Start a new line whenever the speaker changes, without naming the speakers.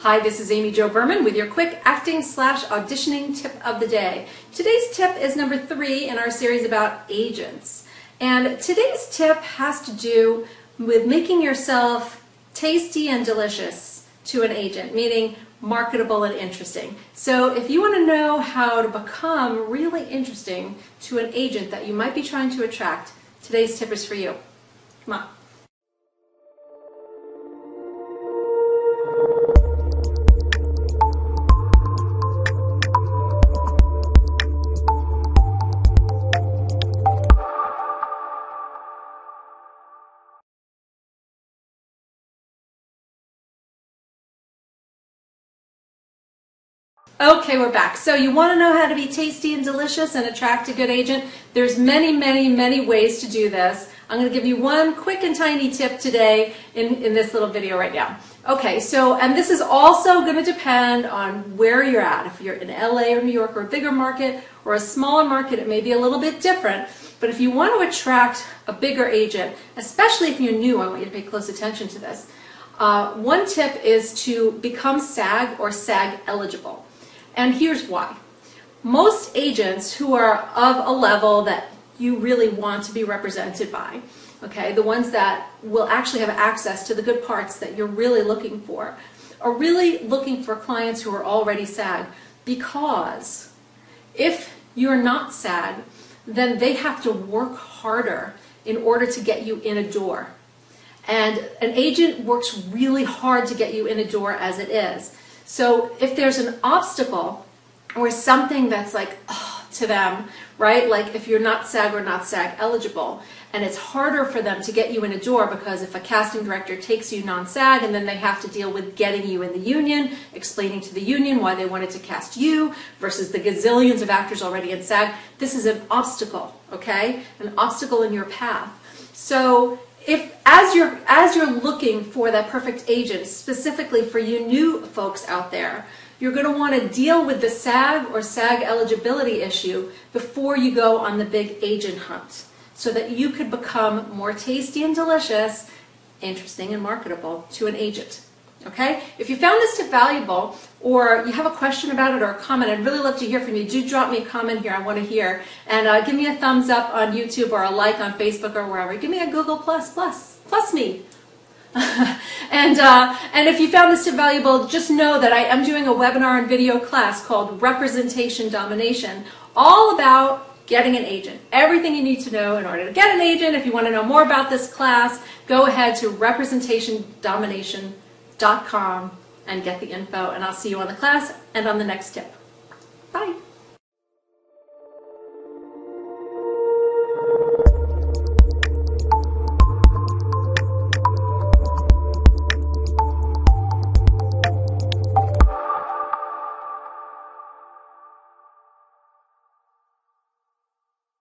Hi, this is Amy Jo Berman with your quick acting/auditioning tip of the day. Today's tip is number 3 in our series about agents. And today's tip has to do with making yourself tasty and delicious to an agent, meaning marketable and interesting. So if you want to know how to become really interesting to an agent that you might be trying to attract, today's tip is for you. Come on. Okay, we're back. So you want to know how to be tasty and delicious and attract a good agent? There's many ways to do this. I'm going to give you one quick and tiny tip today in this little video right now. Okay, and this is also going to depend on where you're at. If you're in LA or New York or a bigger market or a smaller market, it may be a little bit different. But if you want to attract a bigger agent, especially if you're new, I want you to pay close attention to this. One tip is to become SAG or SAG eligible. And here's why. Most agents who are of a level that you really want to be represented by, okay, the ones that will actually have access to the good parts that you're really looking for, are really looking for clients who are already SAG, because if you're not SAG, then they have to work harder in order to get you in a door. And an agent works really hard to get you in a door as it is. So if there's an obstacle or something that's like to them, right? Like if you're not SAG or not SAG eligible, and it's harder for them to get you in a door because if a casting director takes you non-SAG and then they have to deal with getting you in the union, explaining to the union why they wanted to cast you versus the gazillions of actors already in SAG, this is an obstacle, okay? An obstacle in your path. So as you're looking for that perfect agent, specifically for you new folks out there, you're going to want to deal with the SAG or SAG eligibility issue before you go on the big agent hunt, so that you could become more tasty and delicious, interesting and marketable to an agent. Okay? If you found this tip valuable, or you have a question about it or a comment, I'd really love to hear from you. Do drop me a comment here. I want to hear. And give me a thumbs up on YouTube or a like on Facebook or wherever. Give me a Google plus me. And if you found this tip valuable, just know that I am doing a webinar and video class called Representation Domination, all about getting an agent. Everything you need to know in order to get an agent. If you want to know more about this class, go ahead to representationdomination.com and get the info, and I'll see you on the class and on the next tip. Bye.